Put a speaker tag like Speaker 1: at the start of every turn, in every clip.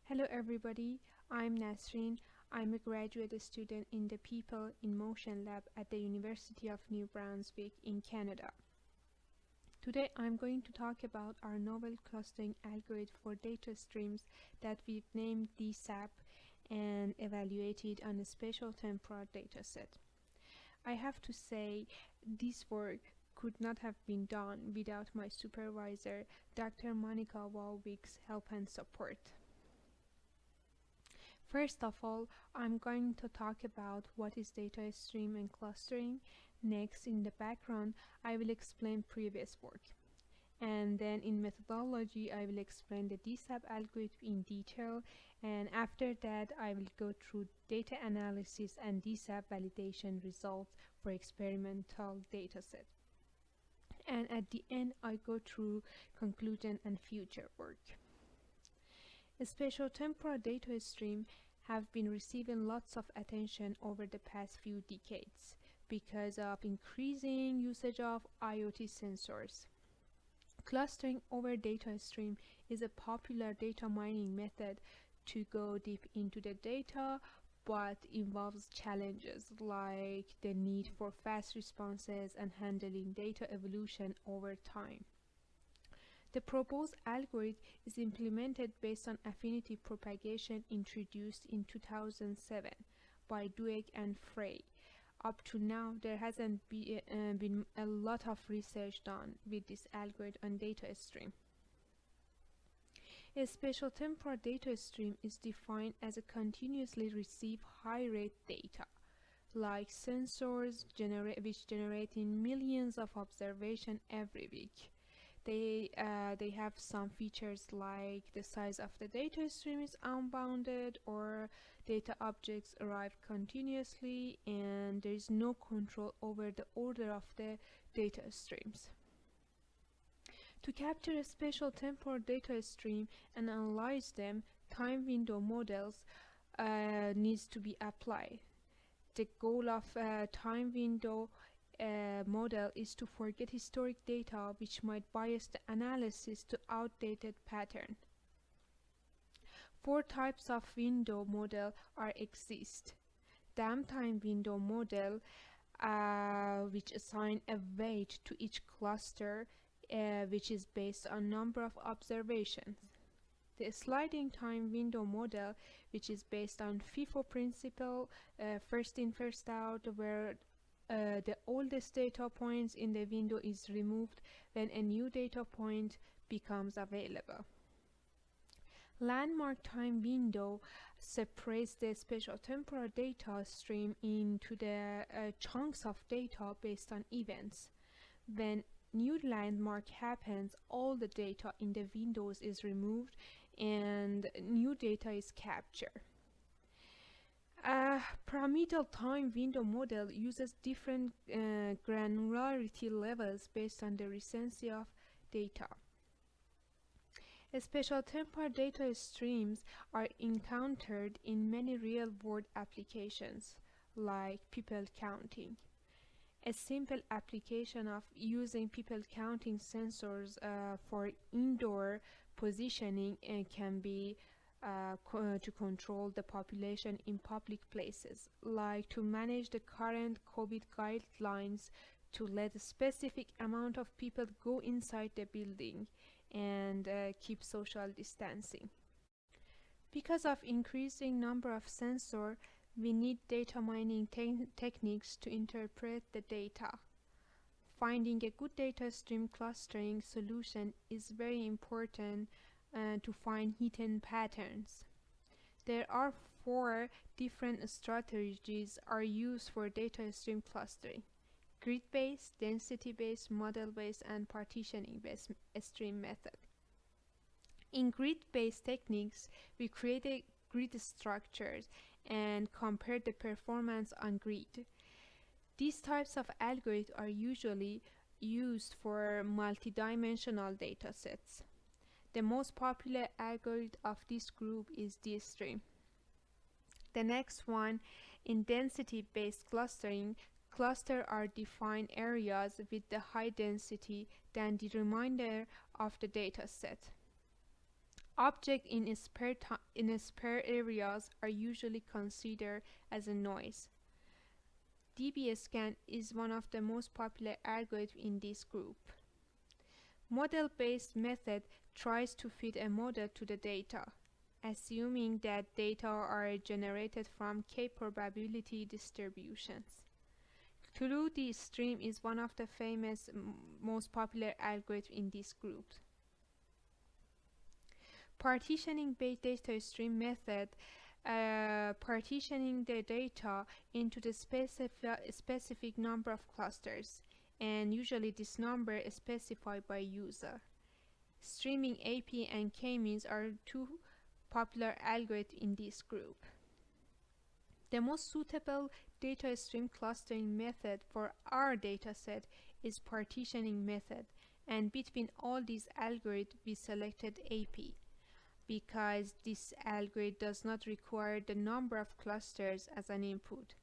Speaker 1: Hello everybody, I'm Nasreen. I'm a graduate student in the People in Motion lab at the University of New Brunswick in Canada. Today I'm going to talk about our novel clustering algorithm for data streams that we've named DSAP and evaluated on a spatial-temporal dataset. I have to say this work could not have been done without my supervisor, Dr. Monica Walwick's help and support. First of all, I'm going to talk about what is data stream and clustering. Next, in the background, I will explain previous work. And then in methodology, I will explain the DSAP algorithm in detail. And after that, I will go through data analysis and DSAP validation results for experimental dataset. And at the end, I go through conclusion and future work. Spatial-temporal data streams have been receiving lots of attention over the past few decades because of increasing usage of IoT sensors. Clustering over data stream is a popular data mining method to go deep into the data, but involves challenges like the need for fast responses and handling data evolution over time. The proposed algorithm is implemented based on Affinity propagation introduced in 2007 by Dweck and Frey. Up to now, there hasn't been a lot of research done with this algorithm on data stream. A spatial-temporal data stream is defined as a continuously receive high-rate data, like sensors which generate in millions of observations every week. They have some features like the size of the data stream is unbounded, or data objects arrive continuously, and there is no control over the order of the data streams. To capture a spatial-temporal data stream and analyze them, time window models needs to be applied. The goal of time window model is to forget historic data which might bias the analysis to outdated pattern. 4 types of window model exist. Damp time window model which assign a weight to each cluster which is based on number of observations. The sliding time window model, which is based on FIFO principle, first in first out, where the oldest data points in the window is removed when a new data point becomes available. Landmark time window separates the spatial-temporal data stream into the chunks of data based on events. When new landmark happens, all the data in the windows is removed and new data is captured. Pyramidal time window model uses different granularity levels based on the recency of data. Spatial-temporal data streams are encountered in many real-world applications, like people counting. A simple application of using people counting sensors for indoor positioning can be to control the population in public places, like to manage the current COVID guidelines to let a specific amount of people go inside the building and keep social distancing. Because of increasing number of sensors, we need data mining techniques to interpret the data. Finding a good data stream clustering solution is very important to find hidden patterns. There are 4 different strategies are used for data stream clustering: grid-based, density-based, model-based, and partitioning-based stream method. In grid-based techniques, we create grid structures and compare the performance on grid. These types of algorithms are usually used for multidimensional datasets. The most popular algorithm of this group is DStream. The next one, in density-based clustering, clusters are defined areas with the high density than the remainder of the dataset. Objects in spare areas are usually considered as a noise. DB-scan is one of the most popular algorithms in this group. Model-based method tries to fit a model to the data, assuming that data are generated from k-probability distributions. Through stream is one of the famous, most popular algorithms in this group. Partitioning-based data stream method partitioning the data into the specific number of clusters, and usually this number is specified by user. Streaming AP and k-means are two popular algorithms in this group. The most suitable data stream clustering method for our dataset is partitioning method, and between all these algorithms we selected AP because this algorithm does not require the number of clusters as an input,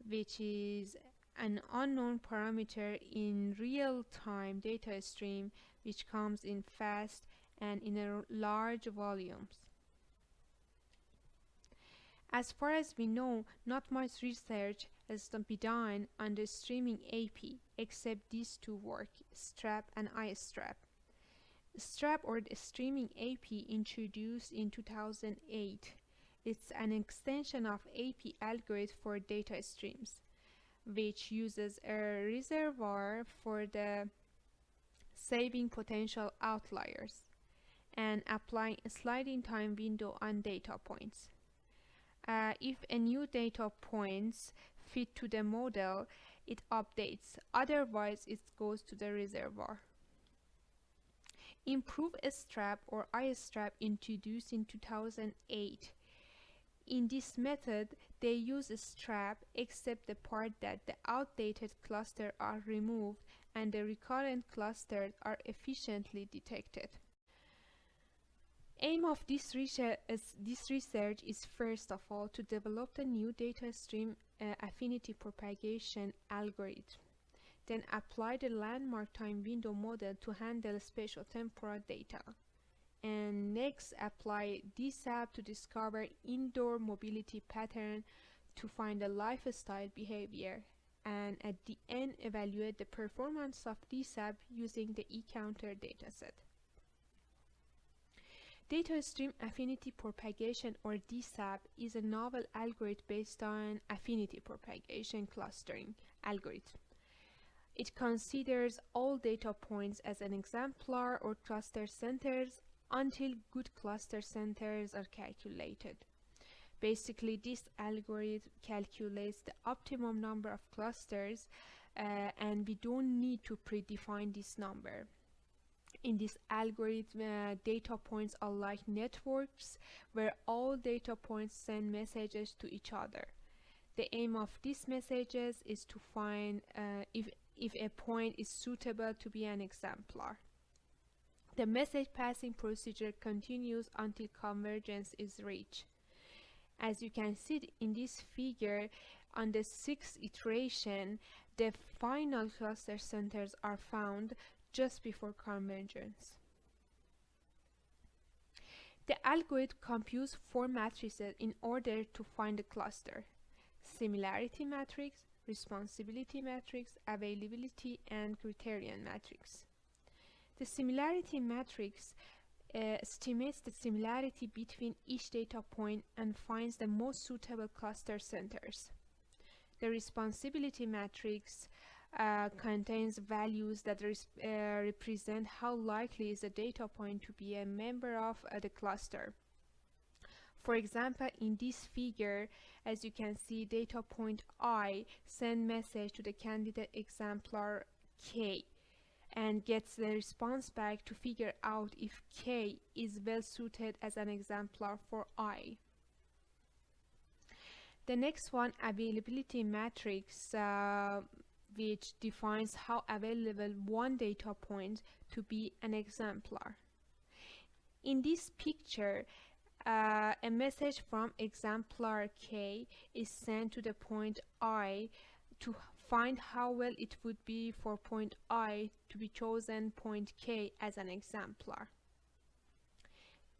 Speaker 1: which is an unknown parameter in real-time data stream which comes in fast and in large volumes. As far as we know, not much research has been done on the streaming AP except these two works, STRAP and iStrap. STRAP, or the streaming AP, introduced in 2008. It's an extension of AP algorithm for data streams, which uses a reservoir for the saving potential outliers and applying a sliding time window on data points. If a new data points fit to the model, it updates, otherwise it goes to the reservoir. Improved STRAP or iStrap introduced in 2008. In this method, they use STRAP except the part that the outdated clusters are removed and the recurrent clusters are efficiently detected. Aim of this research is first of all to develop the new data stream affinity propagation algorithm. Then apply the landmark time window model to handle spatio-temporal data. And next apply DSAP to discover indoor mobility pattern to find the lifestyle behavior. And at the end evaluate the performance of DSAP using the eCounter dataset. Data stream affinity propagation, or DSAP, is a novel algorithm based on affinity propagation clustering algorithm. It considers all data points as an exemplar or cluster centers until good cluster centers are calculated. Basically, this algorithm calculates the optimum number of clusters and we don't need to predefine this number. In this algorithm, data points are like networks where all data points send messages to each other. The aim of these messages is to find if a point is suitable to be an exemplar. The message passing procedure continues until convergence is reached. As you can see in this figure, on the 6th iteration, the final cluster centers are found just before convergence. The algorithm computes 4 matrices in order to find the cluster: similarity matrix, responsibility matrix, availability, and criterion matrix. The similarity matrix estimates the similarity between each data point and finds the most suitable cluster centers. The responsibility matrix contains values that represent how likely is a data point to be a member of the cluster. For example, in this figure, as you can see, data point I send message to the candidate exemplar K and gets the response back to figure out if K is well suited as an exemplar for I. The next one, availability matrix, which defines how available one data point to be an exemplar. In this picture, a message from exemplar K is sent to the point I to find how well it would be for point I to be chosen point K as an exemplar.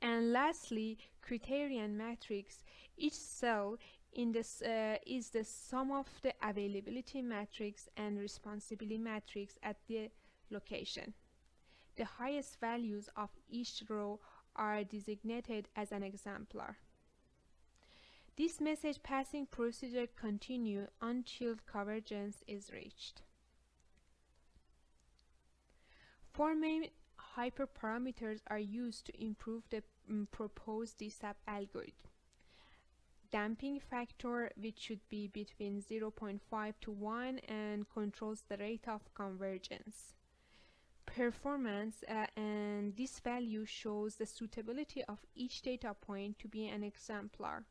Speaker 1: And lastly, criterion matrix. Each cell in this is the sum of the availability matrix and responsibility matrix at the location. The highest values of each row are designated as an exemplar. This message passing procedure continues until convergence is reached. Four main hyperparameters are used to improve the proposed DSAP algorithm. Damping factor, which should be between 0.5 to 1 and controls the rate of convergence. Performance, and this value shows the suitability of each data point to be an exemplar.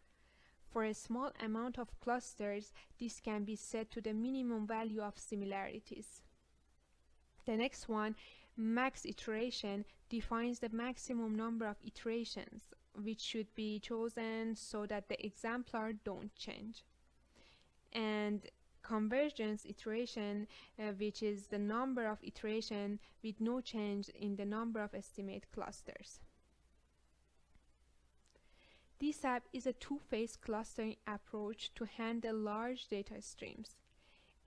Speaker 1: For a small amount of clusters, this can be set to the minimum value of similarities. The next one, max iteration, defines the maximum number of iterations, which should be chosen so that the exemplar don't change. And convergence iteration, which is the number of iteration with no change in the number of estimate clusters. DSAP is a two-phase clustering approach to handle large data streams.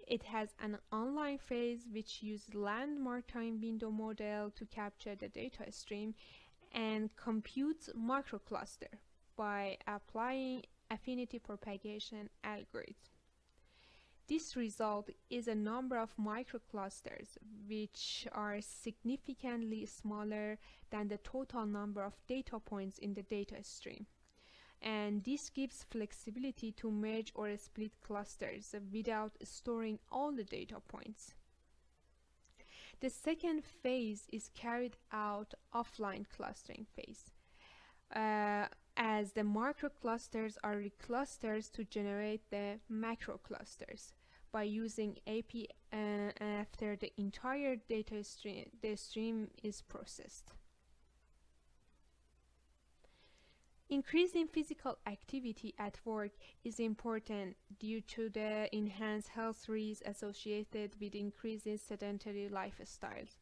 Speaker 1: It has an online phase which uses landmark time window model to capture the data stream and computes microcluster by applying affinity propagation algorithm. This result is a number of microclusters which are significantly smaller than the total number of data points in the data stream. And this gives flexibility to merge or split clusters without storing all the data points. The second phase is carried out offline clustering phase, as the macroclusters are reclusters to generate the macroclusters by using AP after the entire data stream is processed. Increasing physical activity at work is important due to the enhanced health risks associated with increasing sedentary lifestyles.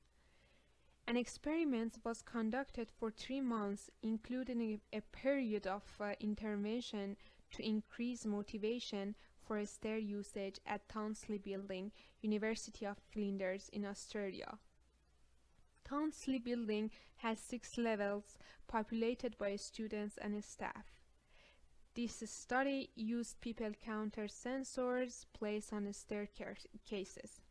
Speaker 1: An experiment was conducted for 3 months, including a period of intervention to increase motivation for stair usage at Townsley Building, University of Flinders in Australia. Townsley Building has 6 levels populated by students and staff. This study used people counter sensors placed on staircases.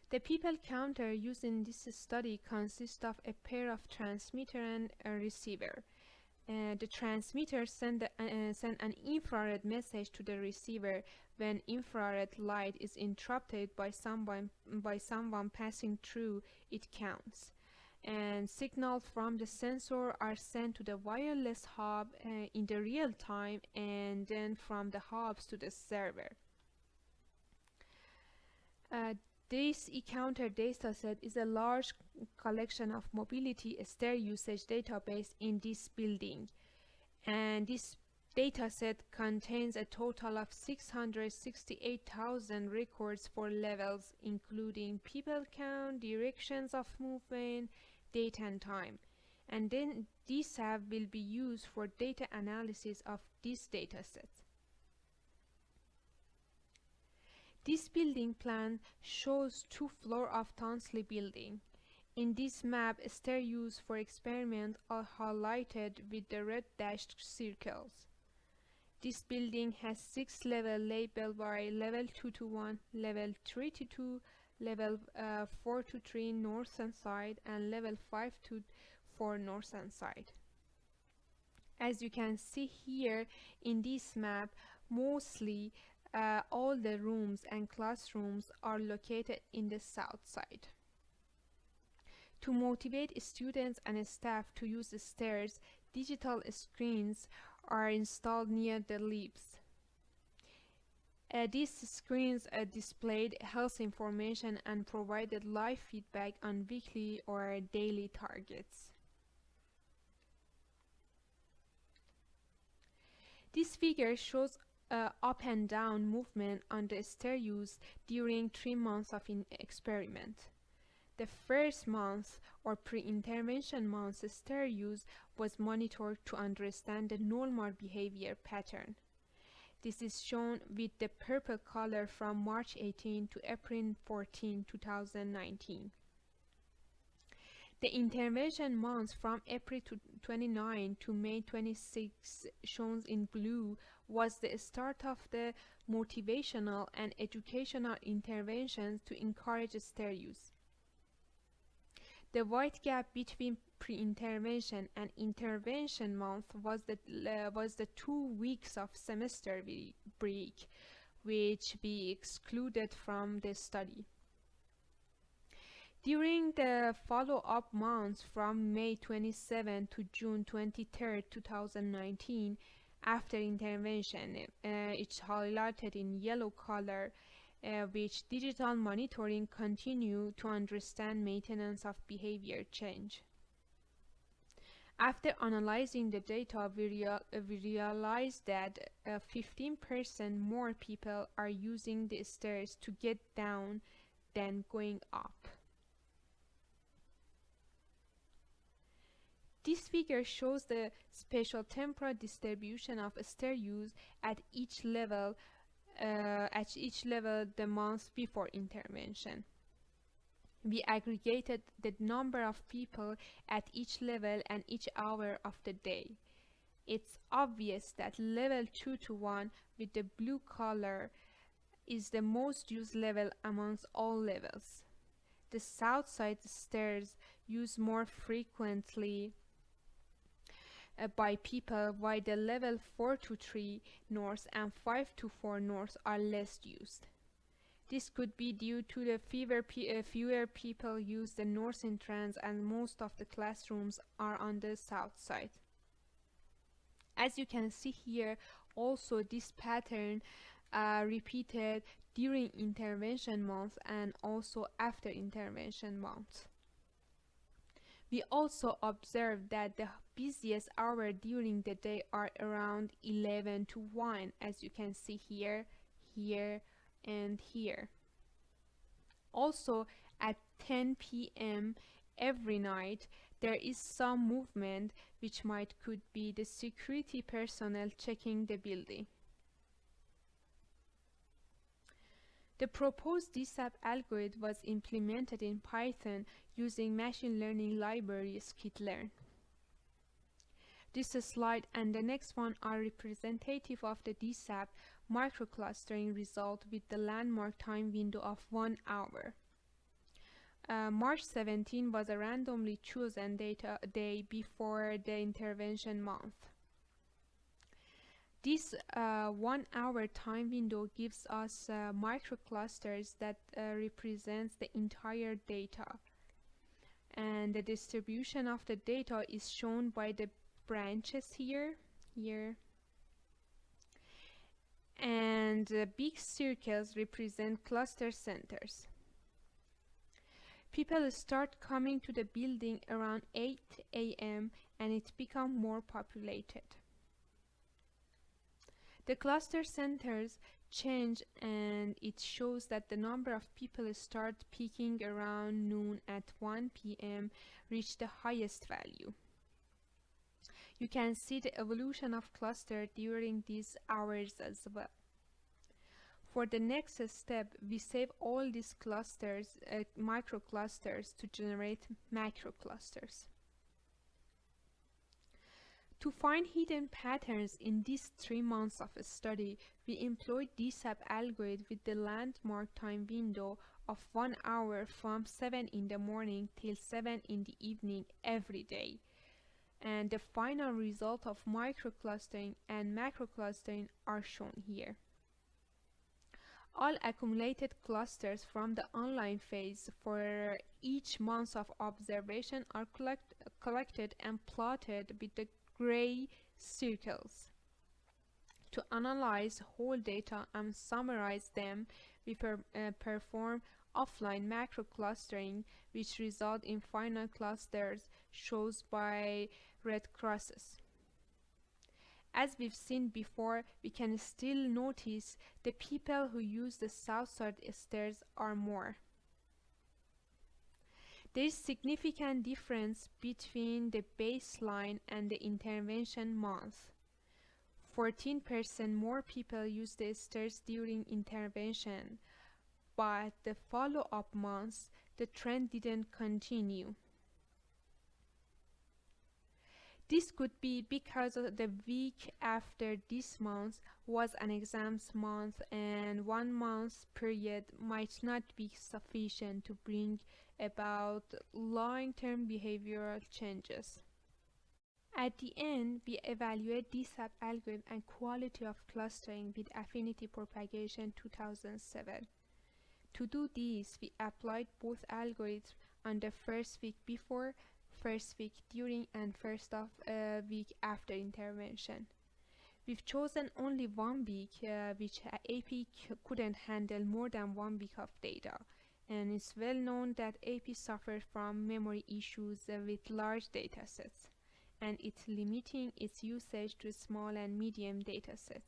Speaker 1: The people counter used in this study consists of a pair of transmitter and a receiver. The transmitter send an infrared message to the receiver when infrared light is interrupted by someone passing through. It counts. And signals from the sensor are sent to the wireless hub in the real time, and then from the hubs to the server. This e-counter dataset is a large collection of mobility stair usage database in this building, and this dataset contains a total of 668,000 records for levels, including people count, directions of movement, date and time. And then DSAP will be used for data analysis of this dataset. This building plan shows 2 floors of Townsley Building. In this map, stair use for experiment are highlighted with the red dashed circles. This building has 6 levels labeled by level 2 to 1, level 3 to 2, level 4 to 3 north and side, and level 5 to 4 north and side. As you can see here in this map, mostly all the rooms and classrooms are located in the south side. To motivate students and staff to use the stairs, digital screens are installed near the lifts. These screens displayed health information and provided live feedback on weekly or daily targets. This figure shows up and down movement on the stair use during 3 months of experiment. The first month or pre-intervention month stair use was monitored to understand the normal behavior pattern. This is shown with the purple color from March 18 to April 14, 2019. The intervention months from April 29 to May 26, shown in blue, was the start of the motivational and educational interventions to encourage stair use. The white gap between pre-intervention and intervention month was the 2 weeks of semester break, which we excluded from the study. During the follow-up months from May 27 to June 23, 2019, after intervention, it's highlighted in yellow color, which digital monitoring continued to understand maintenance of behavior change. After analyzing the data, we realized that 15% more people are using the stairs to get down than going up. This figure shows the spatio-temporal distribution of stair use at each level the month before intervention. We aggregated the number of people at each level and each hour of the day. It's obvious that level 2 to 1 with the blue color is the most used level amongst all levels. The south side stairs used more frequently by people, while the level 4 to 3 north and 5 to 4 north are less used. This could be due to the fewer people use the north entrance, and most of the classrooms are on the south side. As you can see here, also this pattern repeated during intervention month and also after intervention month. We also observed that the busiest hour during the day are around 11 to 1, as you can see here, here, and here. Also, at 10 p.m. every night, there is some movement, which could be the security personnel checking the building. The proposed DSAP algorithm was implemented in Python using machine learning library scikit-learn. This slide and the next one are representative of the DSAP microclustering result with the landmark time window of 1 hour. March 17 was a randomly chosen day before the intervention month. This 1 hour time window gives us microclusters that represents the entire data. And the distribution of the data is shown by the branches here. And the big circles represent cluster centers. People start coming to the building around 8 a.m. and it becomes more populated. The cluster centers change, and it shows that the number of people start peaking around noon at 1 p.m. reach the highest value. You can see the evolution of cluster during these hours as well. For the next step, we save all these clusters, microclusters, to generate macroclusters. To find hidden patterns in these 3 months of study, we employed DSAP algorithm with the landmark time window of 1 hour from 7 in the morning till 7 in the evening every day. And the final result of microclustering and macroclustering are shown here. All accumulated clusters from the online phase for each month of observation are collected and plotted with the gray circles. To analyze whole data and summarize them, we perform offline macro clustering, which result in final clusters shown by red crosses. As we've seen before, we can still notice the people who use the south side stairs are more. There is significant difference between the baseline and the intervention month. 14% more people used the stairs during intervention, but the follow-up months, the trend didn't continue. This could be because the week after this month was an exams month, and 1 month period might not be sufficient to bring about long-term behavioral changes. At the end, we evaluate DSAP algorithm and quality of clustering with Affinity Propagation 2007. To do this, we applied both algorithms on the first week before, first week during, and first week after intervention. We've chosen only 1 week, which AP couldn't handle more than 1 week of data. And it's well known that AP suffered from memory issues with large datasets, and it's limiting its usage to small and medium datasets.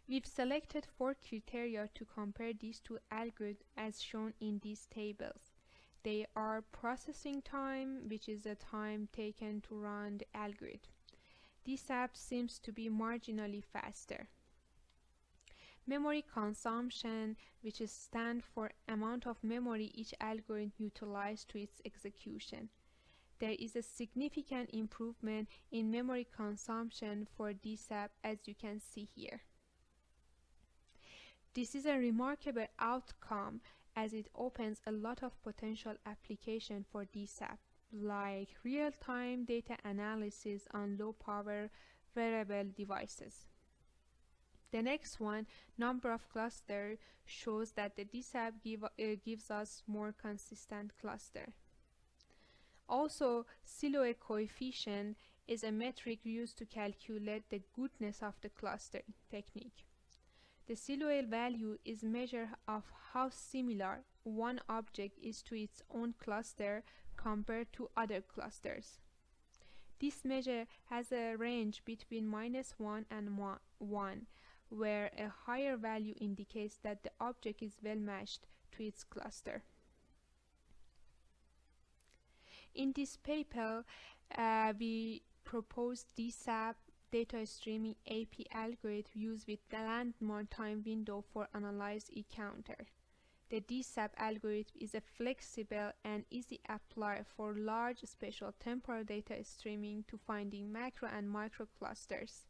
Speaker 1: We've selected 4 criteria to compare these two algorithms as shown in these tables. They are processing time, which is the time taken to run the algorithm. DSAP seems to be marginally faster. Memory consumption, which stands for amount of memory each algorithm utilized to its execution. There is a significant improvement in memory consumption for DSAP, as you can see here. This is a remarkable outcome as it opens a lot of potential application for DSAP, like real-time data analysis on low-power wearable devices. The next one, number of clusters, shows that the DSAP gives us more consistent cluster. Also, silhouette coefficient is a metric used to calculate the goodness of the clustering technique. The silhouette value is a measure of how similar one object is to its own cluster compared to other clusters. This measure has a range between -1 and 1, where a higher value indicates that the object is well matched to its cluster. In this paper, we proposed DSAP data streaming AP algorithm used with the landmark time window for analyzed e-counter. The DSAP algorithm is a flexible and easy applied for large spatial-temporal data streaming to finding macro and micro clusters.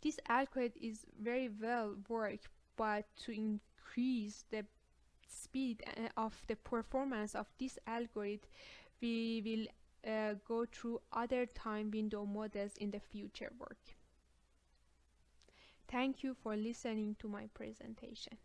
Speaker 1: This algorithm is very well worked, but to increase the speed of the performance of this algorithm, we will go through other time window models in the future work. Thank you for listening to my presentation.